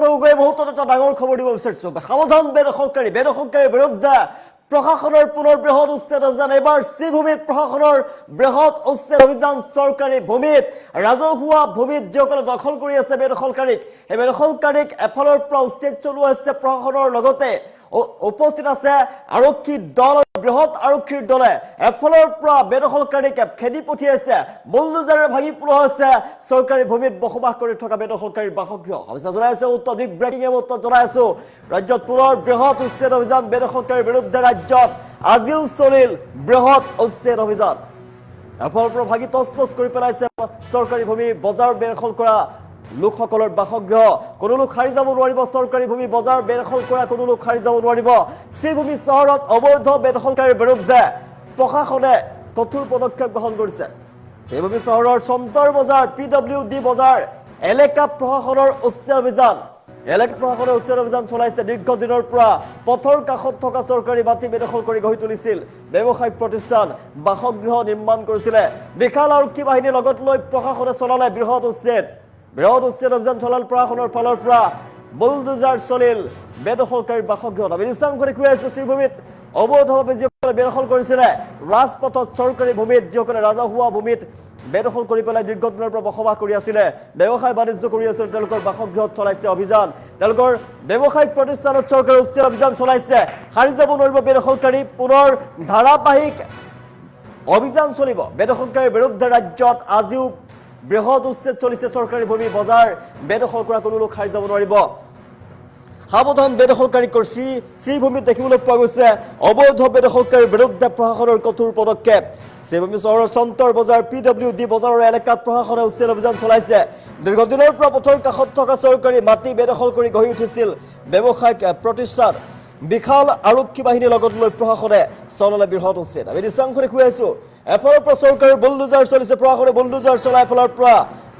পৰা উগাই মুহূৰ্তত এটা ডাঙৰ খবৰ দিব বিচাৰিছো। সাৱধান বেদখলকাৰীৰ বিৰুদ্ধে প্ৰশাসনৰ পুনৰ বৃহৎ উচ্ছেদ অভিযান। এবাৰ শ্ৰীভূমিত প্ৰশাসনৰ বৃহৎ উচ্ছেদ অভিযান। চৰকাৰী ভূমিত ৰাজহুৱা ভূমিত যিসকলে দখল কৰি আছে বেদখলকাৰীক, সেই বেদখলকাৰীক এফালৰ পৰা উচ্ছেদ চলোৱা হৈছে প্ৰশাসনৰ লগতে উপস্থিত আছে আৰক্ষী দল, বৃহৎ আৰক্ষীৰ দলে এফালৰ পৰা বেদখলকাৰীক খেদি পঠিয়াইছে, বুলডোজাৰে ভাঙি পেলোৱা হৈছে চৰকাৰী ভূমিত বসবাস কৰি থকা বেদখলকাৰীৰ বাসগৃহ। জনাই আছো উত্তৰ বিগ ব্ৰেকিং উত্তৰ জনাই আছো ৰাজ্যত পুনৰ বৃহৎ উচ্ছেদ অভিযান বেদখলকাৰীৰ বিৰুদ্ধে। ৰাজ্যত আজিও চলিল বৃহৎ উচ্ছেদ অভিযান। এফালৰ পৰা ভাঙি তছনছ কৰি পেলাইছে চৰকাৰী ভূমি বজাৰ বেদখল কৰা লোকসকলৰ বাসগৃহ। কোনো লোক সাৰি যাব নোৱাৰিব। চৰকাৰী ভূমি বজাৰ বেদখল কৰা কোনো লোক সাৰি যাব নোৱাৰিব। শ্ৰীভূমি চহৰত অবৈধ বেদখলকাৰীৰ বিৰুদ্ধে প্ৰশাসনে কঠোৰ পদক্ষেপ গ্ৰহণ কৰিছে। শ্ৰীভূমি চহৰৰ চন্তৰ বজাৰ PWD বজাৰ এলেকা প্ৰশাসনৰ উচ্ছেদ অভিযান। এলেকা প্ৰশাসনে উচ্ছেদ অভিযান চলাইছে। দীৰ্ঘদিনৰ পৰা পথৰ কাষত থকা চৰকাৰী মাটি বেদখল কৰি গঢ়ি তুলিছিল ব্যৱসায়িক প্ৰতিষ্ঠান, বাসগৃহ নিৰ্মাণ কৰিছিলে। বিশাল আৰক্ষী বাহিনীৰ লগত লৈ প্ৰশাসনে চলালে বৃহৎ উচ্ছেদ অভিযান চলাল প্ৰশাসনৰ ফালৰ পৰা। বুলডোজাৰ চলিল বেদখলকাৰীৰ বাসগৃহত। আমি নিশ্চয় দেখুৱাই আছো শ্ৰীভূমিত অবৈধভাৱে যিসকলে বেদখল কৰিছিলে ৰাজপথত, চৰকাৰী ভূমিত যিসকলে ৰাজহুৱা ভূমিত বেদখল কৰি পেলাই দীৰ্ঘদিনৰ পৰা বসবাস কৰি আছিলে, ব্যৱসায় বাণিজ্য কৰি আছিল, তেওঁলোকৰ বাসগৃহত চলাইছে অভিযান। তেওঁলোকৰ ব্যৱসায়িক প্ৰতিষ্ঠানত চৰকাৰে উচ্ছেদ অভিযান চলাইছে। সাৰি যাব নোৱাৰিব বেদখলকাৰী। পুনৰ ধাৰাবাহিক অভিযান চলিব বেদখলকাৰীৰ বিৰুদ্ধে। ৰাজ্যত আজিও বৃহৎ উচ্ছেদ চলিছে। চৰকাৰী ভূমি বজাৰ বেদখল কৰা কোনো লোক সাৰি যাব নোৱাৰিব। সাৱধান বেদখলকাৰীক শ্ৰীভূমিত দেখিবলৈ পোৱা গৈছে অবৈধ বেদখলকাৰীৰ বিৰুদ্ধে প্ৰশাসনৰ কঠোৰ পদক্ষেপ। শ্ৰীভূমি চহৰৰ চন্তৰ বজাৰ PWD বজাৰৰ এলেকাত প্ৰশাসনে উচ্ছেদ অভিযান চলাইছে। দীৰ্ঘদিনৰ পৰা পথৰ কাষত থকা চৰকাৰী মাটি বেদখল কৰি গঢ়ি উঠিছিল ব্যৱসায়িক প্ৰতিষ্ঠান। বিশাল আৰক্ষী বাহিনীৰ লগত লৈ প্ৰশাসনে চলালে বৃহৎ উচ্ছেদ। আমি দৃশ্যাংশ দেখুৱাই আছো। এফালৰ পৰা চৰকাৰৰ বুলডোজাৰ চলিছে, প্ৰশাসনে বুলডোজাৰ চলাই এফালৰ পৰা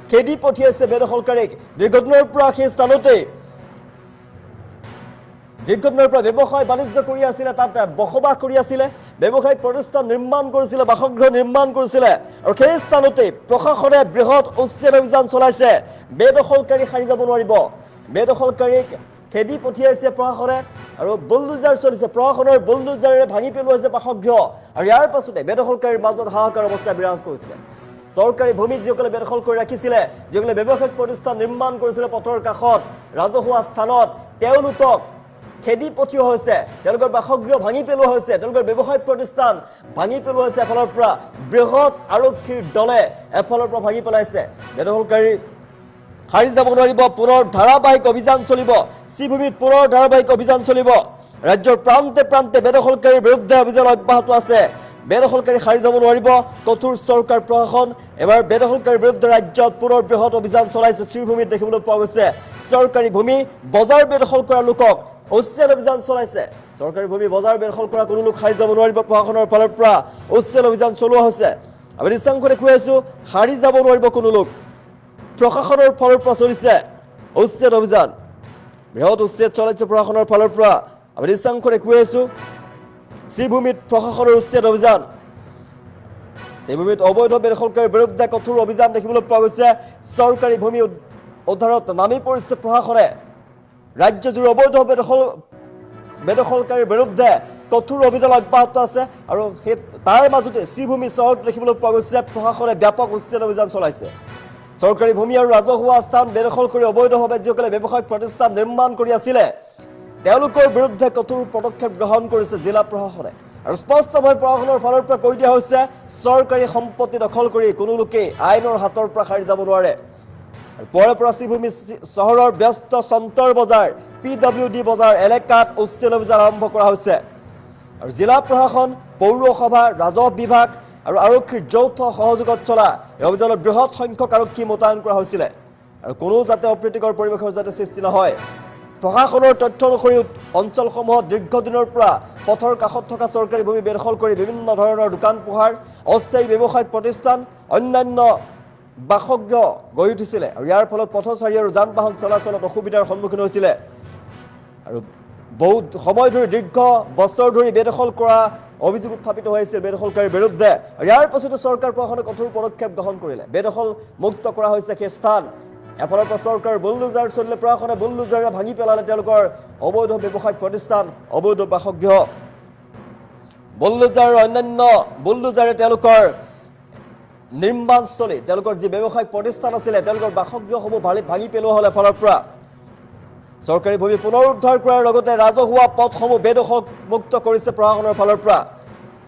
খেদি পঠিয়াইছে বেদখলকাৰীক। দীৰ্ঘদিনৰ পৰা সেই স্থানতেই ব্যৱসায় বাণিজ্য কৰি আছিলে, তাত বসবাস কৰি আছিলে, ব্যৱসায়িক প্ৰতিষ্ঠান নিৰ্মাণ কৰিছিলে, বাসগৃহ নিৰ্মাণ কৰিছিলে, আৰু সেই স্থানতে প্ৰশাসনে বৃহৎ উচ্ছেদ অভিযান চলাইছে। বেদখলকাৰী সাৰি যাব নোৱাৰিব। বেদখলকাৰীক খেদি পঠিয়াইছে প্ৰশাসনে আৰু বুলডোজাৰ চলিছে। প্ৰশাসনৰ বুলডোজাৰে ভাঙি পেলোৱাইছে বাসগৃহ। আৰু ইয়াৰ পাছতে বেদখলকাৰীৰ মাজত হাহাকাৰ অৱস্থা বিৰাজ কৰিছে। চৰকাৰী ভূমিত যিসকলে বেদখল কৰি ৰাখিছিলে, যিসকলে ব্যৱসায়িক প্ৰতিষ্ঠান নিৰ্মাণ কৰিছিলে পথৰ কাষত, ৰাজহুৱা স্থানত, তেওঁলোকক খেদি পঠিওৱা হৈছে। তেওঁলোকৰ বাসগৃহ ভাঙি পেলোৱা হৈছে, তেওঁলোকৰ ব্যৱসায়িক প্ৰতিষ্ঠান ভাঙি পেলোৱা হৈছে। এফালৰ পৰা বৃহৎ আৰক্ষীৰ দলে এফালৰ পৰা ভাঙি পেলাইছে। বেদখলকাৰী সাৰি যাব নোৱাৰিব। পুনৰ ধাৰাবাহিক অভিযান চলিব শ্ৰীভূমিত। পুনৰ ধাৰাবাহিক অভিযান চলিব। ৰাজ্যৰ প্ৰান্তে প্ৰান্তে বেদখলকাৰীৰ বিৰুদ্ধে অভিযান অব্যাহত আছে। বেদখলকাৰী সাৰি যাব নোৱাৰিব। কঠোৰ চৰকাৰ প্ৰশাসন। এবাৰ বেদখলকাৰীৰ বিৰুদ্ধে ৰাজ্যত পুনৰ বৃহৎ অভিযান চলাইছে। শ্ৰীভূমিত দেখিবলৈ পোৱা গৈছে চৰকাৰী ভূমি বজাৰ বেদখল কৰা লোকক উচ্ছেদ অভিযান চলাইছে। চৰকাৰী ভূমি বজাৰ বেদখল কৰা কোনো লোক সাৰি যাব নোৱাৰিব। প্ৰশাসনৰ ফালৰ পৰা উচ্ছেদ অভিযান চলোৱা হৈছে। আমি দৃশ্যাংশ দেখুৱাই আছো। সাৰি যাব নোৱাৰিব কোনো লোক। প্ৰশাসনৰ ফালৰ পৰা চলিছে উচ্ছেদ অভিযান। বৃহৎ উচ্ছেদ চলাইছে প্ৰশাসনৰ ফালৰ পৰা। আমি দৃশ্যাংশ দেখুৱাই আছো শ্ৰীভূমিত প্ৰশাসনৰ উচ্ছেদ অভিযান। শ্ৰীভূমিত অবৈধ বেদখলকাৰীৰ বিৰুদ্ধে কঠোৰ অভিযান দেখিবলৈ পোৱা গৈছে। চৰকাৰী ভূমি উদ্ধাৰত নামি পৰিছে প্ৰশাসনে। ৰাজ্যজুৰি অবৈধ বেদখলকাৰীৰ বিৰুদ্ধে কঠোৰ অভিযান অব্যাহত আছে। আৰু সেই তাৰ মাজতে শ্ৰীভূমি চহৰত দেখিবলৈ পোৱা গৈছে প্ৰশাসনে ব্যাপক উচ্ছেদ অভিযান চলাইছে। চৰকাৰী ভূমি আৰু ৰাজহুৱা স্থান বেদখল কৰি অবৈধভাৱে যিসকলে ব্যৱসায়িক প্ৰতিষ্ঠান নিৰ্মাণ কৰি আছিলে, তেওঁলোকৰ বিৰুদ্ধে কঠোৰ পদক্ষেপ গ্ৰহণ কৰিছে জিলা প্ৰশাসনে। আৰু স্পষ্টভাৱে প্ৰশাসনৰ ফালৰ পৰা কৈ দিয়া হৈছে চৰকাৰী সম্পত্তি দখল কৰি কোনো লোকে আইনৰ হাতৰ পৰা সাৰি যাব নোৱাৰে। পুৱাৰে পৰা শ্ৰীভূমি চহৰৰ ব্যস্ত চন্তৰ বজাৰ PWD বজাৰ এলেকাত উচ্ছেদ অভিযান আৰম্ভ কৰা হৈছে। আৰু জিলা প্ৰশাসন, পৌৰসভা, ৰাজহ বিভাগ আৰু আৰক্ষীৰ যৌথ সহযোগত চলা এই অভিযানত বৃহৎ সংখ্যক আৰক্ষী মোতায়েন কৰা হৈছিলে। আৰু কোনো যাতে অপ্ৰীতিকৰ পৰিৱেশৰ যাতে সৃষ্টি নহয়। প্ৰশাসনৰ তথ্য অনুসৰি অঞ্চলসমূহত দীৰ্ঘদিনৰ পৰা পথৰ কাষত থকা চৰকাৰী ভূমি বেদখল কৰি বিভিন্ন ধৰণৰ দোকান পোহাৰ, অস্থায়ী ব্যৱসায়িক প্ৰতিষ্ঠান, অন্যান্য বাসগৃহ গঢ়ি উঠিছিলে। আৰু ইয়াৰ ফলত পথচাৰী আৰু যান বাহন চলাচলত অসুবিধাৰ সন্মুখীন হৈছিলে। আৰু বহু সময় ধৰি দীৰ্ঘ বছৰ ধৰি বেদখল কৰা অভিযোগ উত্থাপিত হৈছিল বেদখলকাৰীৰ বিৰুদ্ধে। ইয়াৰ পাছতে চৰকাৰ প্ৰশাসনে কঠোৰ পদক্ষেপ গ্ৰহণ কৰিলে। বেদখল মুক্ত কৰা হৈছে সেই স্থান। এফালৰ পৰা চৰকাৰ বুলডোজাৰ চলিলে প্ৰশাসনে বুলডোজাৰে ভাঙি পেলালে তেওঁলোকৰ অবৈধ ব্যৱসায়িক প্ৰতিষ্ঠান অবৈধ বাসগৃহ বুলডোজাৰ অন্যান্য বুলডোজাৰে তেওঁলোকৰ নিৰ্মাণস্থলী তেওঁলোকৰ যি ব্যৱসায়িক প্ৰতিষ্ঠান আছিলে তেওঁলোকৰ বাসগৃহসমূহ ভাঙি পেলোৱা হ'ল এফালৰ পৰা চৰকাৰী ভূমি পুনৰুদ্ধাৰ কৰাৰ লগতে ৰাজহুৱা পথসমূহ বেদখল মুক্ত কৰিছে প্ৰশাসনৰ ফালৰ পৰা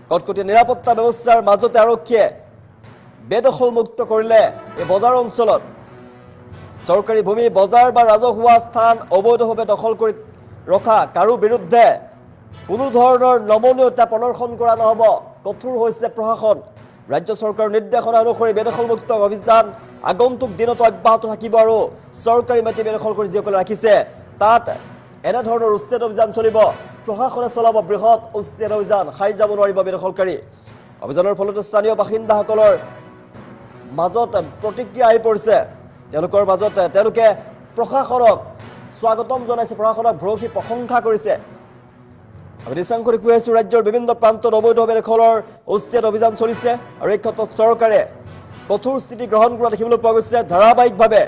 কটকটীয়া নিৰাপত্তা ব্যৱস্থাৰ মাজতে আৰক্ষীয়ে বেদখল মুক্ত কৰিলে এই বজাৰ অঞ্চলত চৰকাৰী ভূমি বজাৰ বা ৰাজহুৱা স্থান অবৈধভাৱে দখল কৰি ৰখা কাৰো বিৰুদ্ধে কোনো ধৰণৰ নমনীয়তা প্ৰদৰ্শন কৰা নহ'ব কঠোৰ হৈছে প্ৰশাসন ৰাজ্য চৰকাৰৰ নিৰ্দেশনা অনুসৰি বেদখলমুক্ত অভিযান আগন্তুক দিনত অব্যাহত থাকিব আৰু চৰকাৰী মাটি বেদখল কৰি যিসকলে ৰাখিছে তাত এনেধৰণৰ উচ্ছেদ অভিযান চলিব প্ৰশাসনে চলাব বৃহৎ উচ্ছেদ অভিযান সাৰি যাব নোৱাৰিব বেদখলকাৰী অভিযানৰ ফলতে স্থানীয় বাসিন্দাসকলৰ মাজত প্ৰতিক্ৰিয়া আহি পৰিছে তেওঁলোকৰ মাজত তেওঁলোকে প্ৰশাসনক স্বাগতম জনাইছে প্ৰশাসনক ভৰসী প্ৰশংসা কৰিছে আমি নিশাংকৰি কৈ আছো ৰাজ্যৰ বিভিন্ন প্ৰান্তত অবৈধ বেদখলৰ উচ্ছেদ অভিযান চলিছে আৰু এই ক্ষেত্ৰত চৰকাৰে কঠোৰ স্থিতি গ্ৰহণ কৰা দেখিবলৈ পোৱা গৈছে ধাৰাবাহিকভাৱে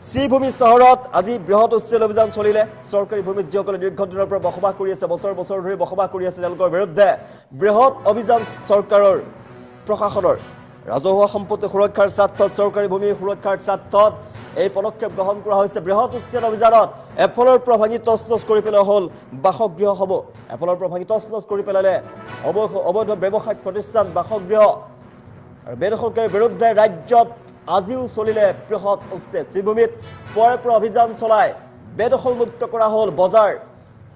শ্ৰীভূমি চহৰত আজি বৃহৎ উচ্ছেদ অভিযান চলিলে চৰকাৰী ভূমিত যিসকলে দীৰ্ঘদিনৰ পৰা বসবাস কৰি আছে বছৰ বছৰ ধৰি বসবাস কৰি আছে তেওঁলোকৰ বিৰুদ্ধে বৃহৎ অভিযান চৰকাৰৰ প্ৰশাসনৰ ৰাজহুৱা সম্পত্তি সুৰক্ষাৰ স্বাৰ্থত চৰকাৰী ভূমি সুৰক্ষাৰ স্বাৰ্থত এই পদক্ষেপ গ্ৰহণ কৰা হৈছে বৃহৎ উচ্ছেদ অভিযানত এফালৰ পৰা ভাঙি তছনছ কৰি পেলোৱা হ'ল বাসগৃহসমূহ এফালৰ পৰা ভাঙি তছনছ কৰি পেলালে অবৈধ ব্যৱসায়িক প্ৰতিষ্ঠান বাসগৃহ আৰু বেদখলকাৰীৰ বিৰুদ্ধে ৰাজ্যত আজিও চলিলে বৃহৎ উচ্ছেদ শ্ৰীভূমিত পুৱাৰে পৰা অভিযান চলাই বেদখলমুক্ত কৰা হ'ল বজাৰ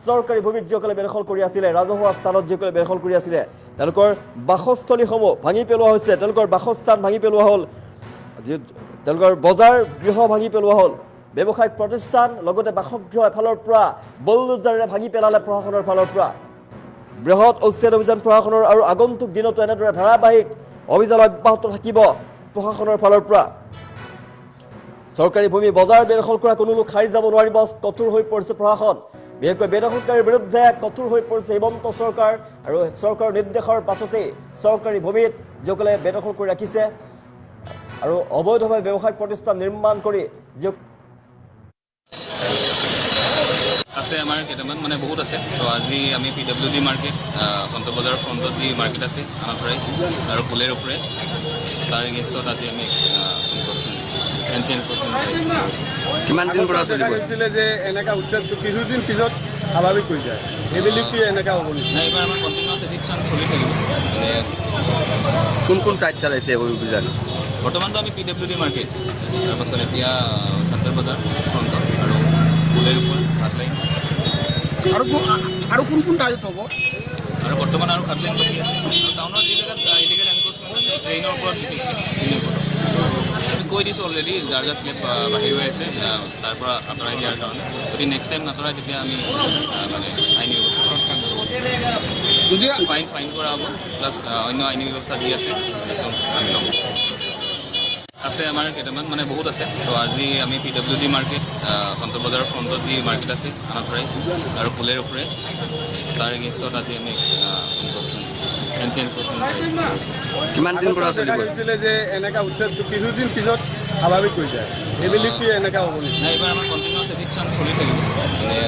চৰকাৰী ভূমিত যিসকলে বেদখল কৰি আছিলে ৰাজহুৱা স্থানত যিসকলে বেদখল কৰি আছিলে তেওঁলোকৰ বাসস্থলীসমূহ ভাঙি পেলোৱা হৈছে তেওঁলোকৰ বাসস্থান ভাঙি পেলোৱা হ'ল তেওঁলোকৰ বজাৰ গৃহ ভাঙি পেলোৱা হ'ল ব্যৱসায়িক প্ৰতিষ্ঠান লগতে বাসগৃহ এফালৰ পৰা বুলডোজাৰেৰে ভাঙি পেলালে প্ৰশাসনৰ ফালৰ পৰা বৃহৎ উচ্ছেদ অভিযান প্ৰশাসনৰ আৰু আগন্তুক দিনতো এনেদৰে ধাৰাবাহিক অভিযান অব্যাহত থাকিব প্ৰশাসনৰ ফালৰ পৰা চৰকাৰী ভূমি বজাৰ বেদখল কৰা কোনো লোক সাৰি যাব নোৱাৰিব কঠোৰ হৈ পৰিছে প্ৰশাসন বিশেষকৈ বেদখলকাৰীৰ বিৰুদ্ধে কঠোৰ হৈ পৰিছে হিমন্ত চৰকাৰ আৰু চৰকাৰৰ নিৰ্দেশৰ পাছতেই চৰকাৰী ভূমিত যিসকলে বেদখল কৰি ৰাখিছে আৰু অবৈধভাৱে ব্যৱসায়িক প্ৰতিষ্ঠান নিৰ্মাণ কৰি আছে আমাৰ কেইটামান মানে বহুত আছে তো আজি আমি PWD মাৰ্কেট সন্ত বজাৰৰ ফ্ৰণ্টত যি মাৰ্কেট আছে আনাথৰাই আৰু ফুলেৰ ওপৰে তাৰ এগেইনষ্টত আজি আমি কিমান দিন পৰা চলিছিলে যে এনেকা উচ্ছেদ কিছুদিন পিছত স্বাভাৱিক হৈ যায় এইবুলি কি এনেকা হ'ব নাই এইবাৰ আমাৰ কণ্টিনিউৱাছ এভিকশ্যন চলি থাকিব মানে কোন ঠাইত চলাইছে এই অভিযান বৰ্তমানতো আমি PWD মাৰ্কেট তাৰপাছত এতিয়া সন্ত বজাৰ ফ্ৰণ্টত আৰু ফুলেৰ ওপৰ হাটলাইন আৰু কোন ঠাইত হ'ব আৰু বৰ্তমান আৰু হাটলাইন বাকী আছে আৰু টাউনৰ যি জেগাত ইলিগেল এনক্ৰচমেণ্ট আছে ট্ৰেইনৰ ওপৰত বিশেষকৈ আমি কৈ দিছোঁ অলৰেডি যাৰ যাৰ স্লেপ বাহিৰ হৈ আছে তাৰ পৰা আঁতৰাই দিয়াৰ কাৰণে যদি নেক্সট টাইম নাতৰাই তেতিয়া আমি মানে আইনী যদি ফাইন কৰা হ'ব প্লাছ অন্য আইনী ব্যৱস্থা যি আছে একদম আমি ল'ম আছে আমাৰ কেইটামান মানে বহুত আছে তো আজি আমি PWD মাৰ্কেট সন্ত বজাৰৰ ফ্ৰণ্টত যি মাৰ্কেট আছে আনাথৰাই আৰু ফুলেৰ ওপৰে তাৰ এগেইনষ্টত আজি আমি কিমান দিন পৰা চলিছিলে যে এনেকা উচ্ছেদ কিছুদিন পিছত স্বাভাৱিক হৈ যায় এইবুলি কি এনেকা হ'ব নাই এইবাৰ আমাৰ কণ্টিনিউৱাছ এভিকশ্যন চলি থাকিব মানে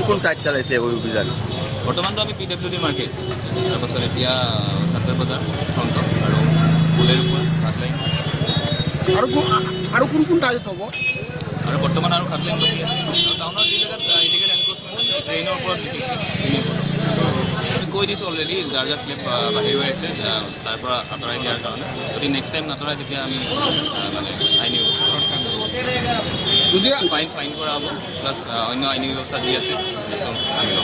কোন ঠাইত চলাইছে এই অভিযান বৰ্তমানতো আমি PWD মাৰ্কেট তাৰপাছত এতিয়া সন্ত বজাৰ ফ্ৰণ্টত আৰু ফুলেৰ ওপৰ হাটলাইন আৰু কোন ঠাইত হ'ব আৰু বৰ্তমান আৰু হাটলাইন বাকী আছে আৰু টাউনৰ যি জেগাত ইলিগেল এনক্ৰচমেণ্ট আছে ট্ৰেইনৰ ওপৰত বিশেষকৈ আমি কৈ দিছোঁ অলৰেডি যাৰ যাৰ স্লেপ বাহিৰ হৈ আছে তাৰ পৰা আঁতৰাই দিয়াৰ কাৰণে যদি নেক্সট টাইম নাতৰাই তেতিয়া আমি মানে আইনী যদি ফাইন কৰা হ'ব প্লাছ অন্য আইনী ব্যৱস্থা যি আছে একদম আমি ল'ম